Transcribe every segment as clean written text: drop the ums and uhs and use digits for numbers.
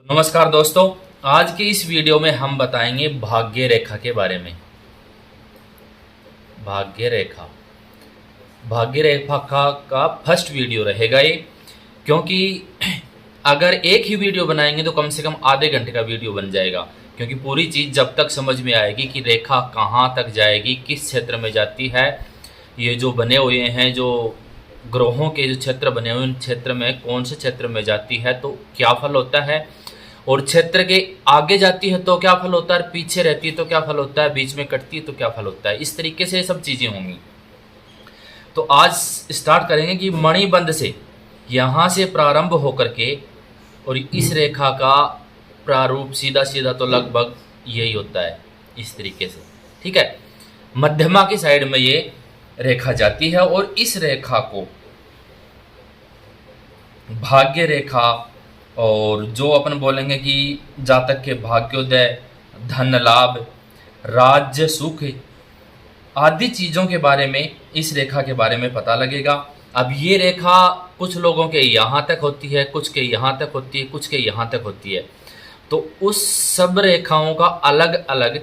नमस्कार दोस्तों, आज की इस वीडियो में हम बताएंगे भाग्य रेखा के बारे में। भाग्य रेखा भाग्य रेखा का फर्स्ट वीडियो रहेगा ये, क्योंकि अगर एक ही वीडियो बनाएंगे तो कम से कम आधे घंटे का वीडियो बन जाएगा। क्योंकि पूरी चीज़ जब तक समझ में आएगी कि रेखा कहाँ तक जाएगी, किस क्षेत्र में जाती है, ये जो बने हुए हैं, जो ग्रहों के जो क्षेत्र बने हुए उन क्षेत्र में कौन से क्षेत्र में जाती है तो क्या फल होता है, और क्षेत्र के आगे जाती है तो क्या फल होता है, पीछे रहती है तो क्या फल होता है, बीच में कटती है तो क्या फल होता है। इस तरीके से सब चीज़ें होंगी। तो आज स्टार्ट करेंगे कि मणिबंध से यहाँ से प्रारंभ होकर के और इस रेखा का प्रारूप सीधा सीधा तो लगभग यही होता है, इस तरीके से। ठीक है, मध्यमा की साइड में ये रेखा जाती है और इस रेखा को भाग्य रेखा, और जो अपन बोलेंगे कि जातक के भाग्योदय, धन लाभ, राज्य सुख आदि चीज़ों के बारे में, इस रेखा के बारे में पता लगेगा। अब ये रेखा कुछ लोगों के यहाँ तक होती है, कुछ के यहाँ तक होती है, कुछ के यहाँ तक होती है। तो उस सब रेखाओं का अलग अलग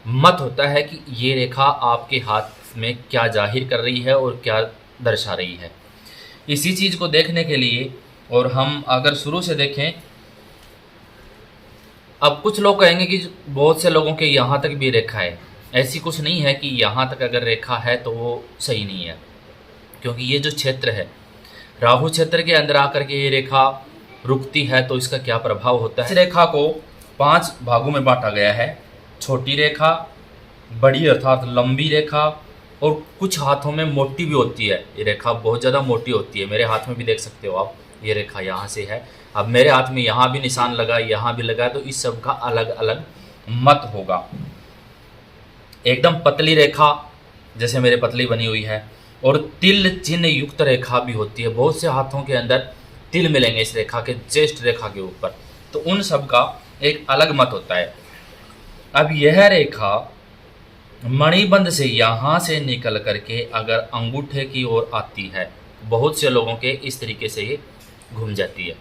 मत होता है कि ये रेखा आपके हाथ में क्या जाहिर कर रही है और क्या दर्शा रही है। इसी चीज़ को देखने के लिए, और हम अगर शुरू से देखें, अब कुछ लोग कहेंगे कि बहुत से लोगों के यहाँ तक भी रेखा है। ऐसी कुछ नहीं है कि यहाँ तक अगर रेखा है तो वो सही नहीं है, क्योंकि ये जो क्षेत्र है, राहु क्षेत्र के अंदर आकर के ये रेखा रुकती है तो इसका क्या प्रभाव होता है। इस रेखा को 5 भागों में बांटा गया है। छोटी रेखा, बड़ी अर्थात लंबी रेखा, और कुछ हाथों में मोटी भी होती है। ये रेखा बहुत ज़्यादा मोटी होती है, मेरे हाथ में भी देख सकते हो आप, ये रेखा यहाँ से है। अब मेरे हाथ में यहाँ भी निशान लगा, यहाँ भी लगा, तो इस सब का अलग अलग मत होगा। एकदम पतली रेखा जैसे मेरे पतली बनी हुई है, और तिल चिन्ह युक्त रेखा भी होती है। बहुत से हाथों के अंदर तिल मिलेंगे इस रेखा के, ज्येष्ठ रेखा के ऊपर, तो उन सब का एक अलग मत होता है। अब यह रेखा मणिबंध से यहाँ से निकल करके अगर अंगूठे की ओर आती है, बहुत से लोगों के इस तरीके से ये घूम जाती है।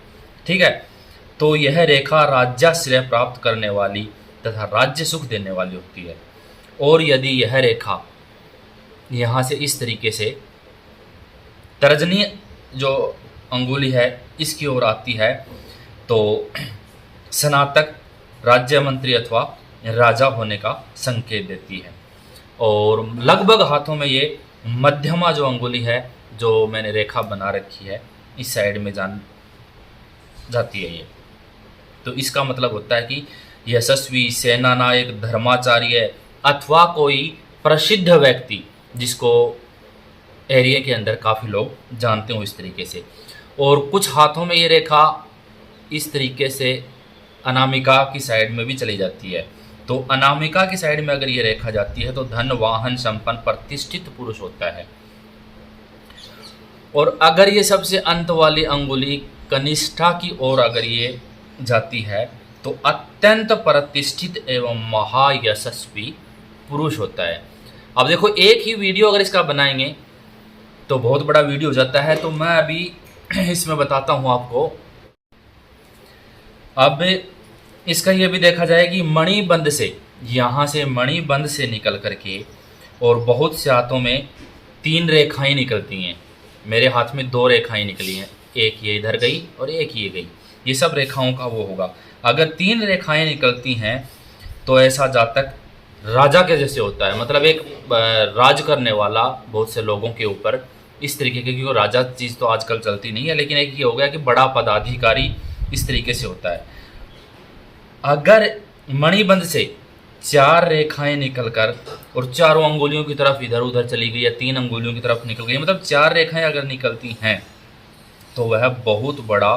ठीक है, तो यह रेखा राज्याश्रय प्राप्त करने वाली तथा राज्य सुख देने वाली होती है। और यदि यह रेखा यहाँ से इस तरीके से तर्जनी जो अंगुली है इसकी ओर आती है तो स्नातक, राज्य मंत्री अथवा राजा होने का संकेत देती है। और लगभग हाथों में ये मध्यमा जो अंगुली है, जो मैंने रेखा बना रखी है, इस साइड में जाती है ये। तो इसका मतलब होता है कि यशस्वी, सेनानायक, धर्माचार्य अथवा कोई प्रसिद्ध व्यक्ति जिसको एरिया के अंदर काफ़ी लोग जानते हो इस तरीके से। और कुछ हाथों में ये रेखा इस तरीके से अनामिका की साइड में भी चली जाती है। तो अनामिका की साइड में अगर ये रेखा जाती है तो धन, वाहन, संपन्न, प्रतिष्ठित पुरुष होता है। और अगर ये सबसे अंत वाली अंगुली कनिष्ठा की ओर अगर ये जाती है तो अत्यंत प्रतिष्ठित एवं महायशस्वी पुरुष होता है। अब देखो, एक ही वीडियो अगर इसका बनाएंगे तो बहुत बड़ा वीडियो हो जाता है, तो मैं अभी इसमें बताता हूँ आपको। अब इसका ये भी देखा जाए कि मणिबंध से, यहाँ से मणिबंध से निकल करके, और बहुत से हाथों में 3 रेखाएं निकलती हैं। मेरे हाथ में 2 रेखाएं निकली हैं, एक ये इधर गई और एक ये गई। ये सब रेखाओं का वो होगा। अगर 3 रेखाएं निकलती हैं तो ऐसा जातक राजा के जैसे होता है, मतलब एक राज करने वाला बहुत से लोगों के ऊपर, इस तरीके के। क्योंकि राजा चीज़ तो आजकल चलती नहीं है, लेकिन एक ये हो गया कि बड़ा पदाधिकारी इस तरीके से होता है। अगर मणिबंध से 4 रेखाएं निकलकर और चारों अंगुलियों की तरफ इधर उधर चली गई, या 3 अंगुलियों की तरफ निकल गई, मतलब 4 रेखाएं अगर निकलती हैं तो वह बहुत बड़ा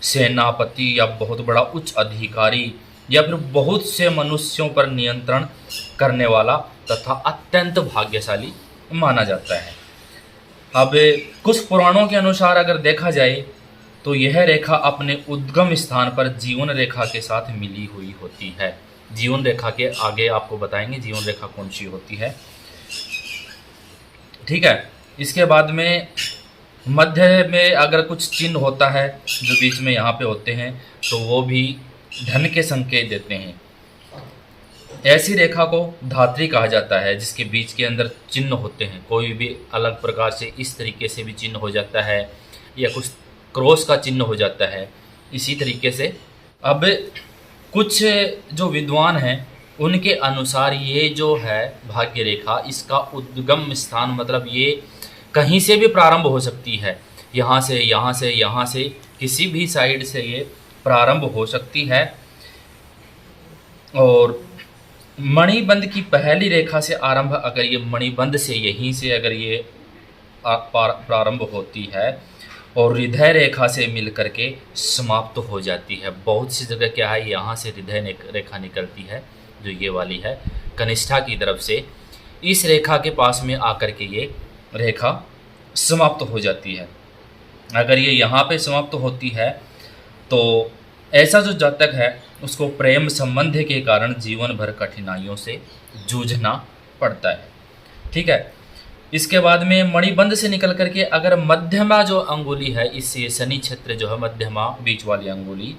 सेनापति या बहुत बड़ा उच्च अधिकारी या फिर बहुत से मनुष्यों पर नियंत्रण करने वाला तथा अत्यंत भाग्यशाली माना जाता है। अब कुछ पुराणों के अनुसार अगर देखा जाए तो यह रेखा अपने उद्गम स्थान पर जीवन रेखा के साथ मिली हुई होती है। जीवन रेखा के आगे आपको बताएंगे जीवन रेखा कौन सी होती है। ठीक है, इसके बाद में मध्य में अगर कुछ चिन्ह होता है जो बीच में यहाँ पे होते हैं तो वो भी धन के संकेत देते हैं। ऐसी रेखा को धात्री कहा जाता है, जिसके बीच के अंदर चिन्ह होते हैं। कोई भी अलग प्रकार से इस तरीके से भी चिन्ह हो जाता है, या कुछ क्रॉस का चिन्ह हो जाता है, इसी तरीके से। अब कुछ जो विद्वान हैं उनके अनुसार ये जो है भाग्य रेखा, इसका उद्गम स्थान मतलब ये कहीं से भी प्रारंभ हो सकती है। यहाँ से, यहाँ से, यहाँ से, किसी भी साइड से ये प्रारंभ हो सकती है। और मणिबंध की पहली रेखा से आरंभ, अगर ये मणिबंध से, यहीं से अगर ये प्रारंभ होती है और हृदय रेखा से मिल करके समाप्त हो जाती है। बहुत सी जगह क्या है, यहाँ से हृदय रेखा निकलती है, जो ये वाली है कनिष्ठा की तरफ से, इस रेखा के पास में आकर के ये रेखा समाप्त हो जाती है। अगर ये यहाँ पे समाप्त होती है तो ऐसा जो जातक है उसको प्रेम संबंध के कारण जीवन भर कठिनाइयों से जूझना पड़ता है। ठीक है। इसके बाद में मणिबंध से निकल करके अगर मध्यमा जो अंगुली है, इससे शनि क्षेत्र जो है मध्यमा बीच वाली अंगुली,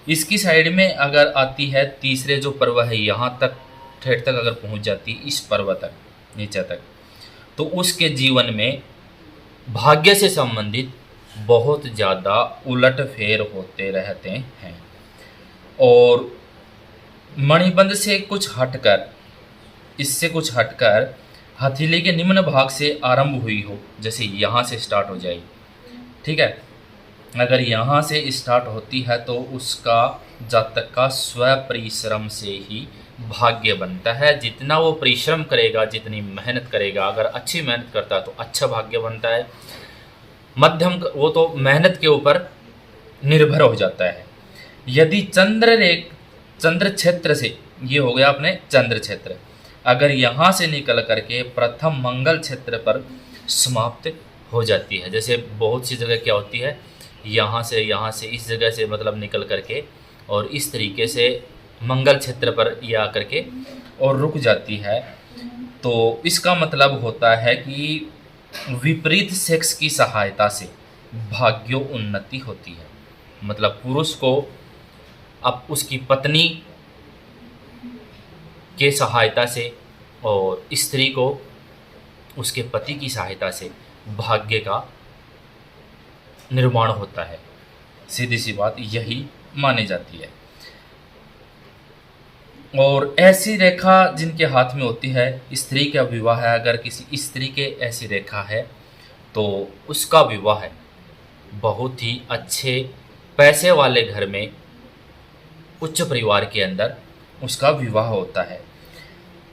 इसकी साइड में अगर आती है, तीसरे जो पर्व है यहाँ तक ठेठ तक अगर पहुँच जाती है, इस पर्व तक नीचे तक, तो उसके जीवन में भाग्य से संबंधित बहुत ज़्यादा उलट फेर होते रहते हैं। और मणिबंध से कुछ हटकर, इससे कुछ हटकर हथेली के निम्न भाग से आरंभ हुई हो, जैसे यहाँ से स्टार्ट हो जाए। ठीक है। अगर यहाँ से स्टार्ट होती है तो उसका जातक का स्व परिश्रम से ही भाग्य बनता है। जितना वो परिश्रम करेगा, जितनी मेहनत करेगा, अगर अच्छी मेहनत करता है तो अच्छा भाग्य बनता है। मध्यम, वो तो मेहनत के ऊपर निर्भर हो जाता है। यदि चंद्र क्षेत्र से, ये हो गया अपने चंद्र क्षेत्र, अगर यहाँ से निकल करके प्रथम मंगल क्षेत्र पर समाप्त हो जाती है, जैसे बहुत सी जगह क्या होती है, यहाँ से इस जगह से मतलब निकल करके और इस तरीके से मंगल क्षेत्र पर ये आकर के और रुक जाती है, तो इसका मतलब होता है कि विपरीत सेक्स की सहायता से भाग्यो उन्नति होती है। मतलब पुरुष को अब उसकी पत्नी के सहायता से और स्त्री को उसके पति की सहायता से भाग्य का निर्माण होता है। सीधी सी बात यही मानी जाती है। और ऐसी रेखा जिनके हाथ में होती है, स्त्री का विवाह है, अगर किसी स्त्री के ऐसी रेखा है तो उसका विवाह है बहुत ही अच्छे पैसे वाले घर में, उच्च परिवार के अंदर उसका विवाह होता है।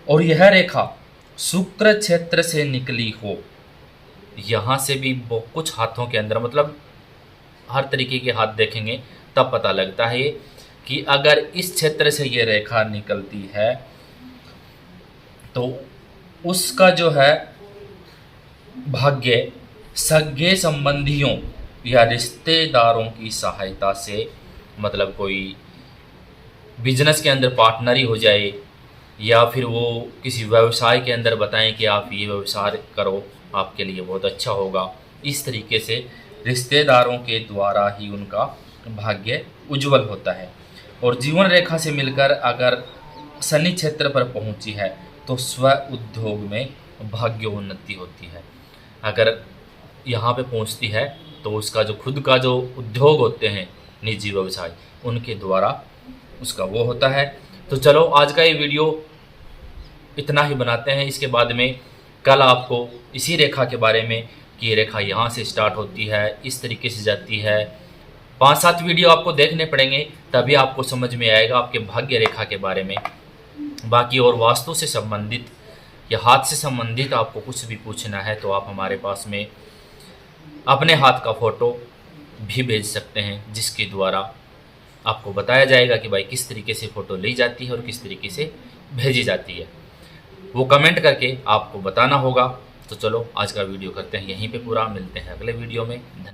और यह रेखा शुक्र क्षेत्र से निकली हो, यहाँ से भी कुछ हाथों के अंदर, मतलब हर तरीके के हाथ देखेंगे तब पता लगता है कि अगर इस क्षेत्र से ये रेखा निकलती है तो उसका जो है भाग्य सगे संबंधियों या रिश्तेदारों की सहायता से, मतलब कोई बिजनेस के अंदर पार्टनरी हो जाए, या फिर वो किसी व्यवसाय के अंदर बताएं कि आप ये व्यवसाय करो, आपके लिए बहुत अच्छा होगा। इस तरीके से रिश्तेदारों के द्वारा ही उनका भाग्य उज्जवल होता है। और जीवन रेखा से मिलकर अगर शनि क्षेत्र पर पहुंची है तो स्व उद्योग में भाग्य उन्नति होती है। अगर यहाँ पे पहुंचती है तो उसका जो खुद का जो उद्योग होते हैं, निजी व्यवसाय, उनके द्वारा उसका वो होता है। तो चलो आज का ये वीडियो इतना ही बनाते हैं। इसके बाद में कल आपको इसी रेखा के बारे में, कि ये रेखा यहाँ से स्टार्ट होती है, इस तरीके से जाती है, 5-7 वीडियो आपको देखने पड़ेंगे, तभी आपको समझ में आएगा आपके भाग्य रेखा के बारे में। बाकी और वास्तु से संबंधित या हाथ से संबंधित आपको कुछ भी पूछना है तो आप हमारे पास में अपने हाथ का फ़ोटो भी भेज सकते हैं, जिसके द्वारा आपको बताया जाएगा कि भाई किस तरीके से फ़ोटो ली जाती है और किस तरीके से भेजी जाती है। वो कमेंट करके आपको बताना होगा। तो चलो आज का वीडियो करते हैं यहीं पे पूरा, मिलते हैं अगले वीडियो में।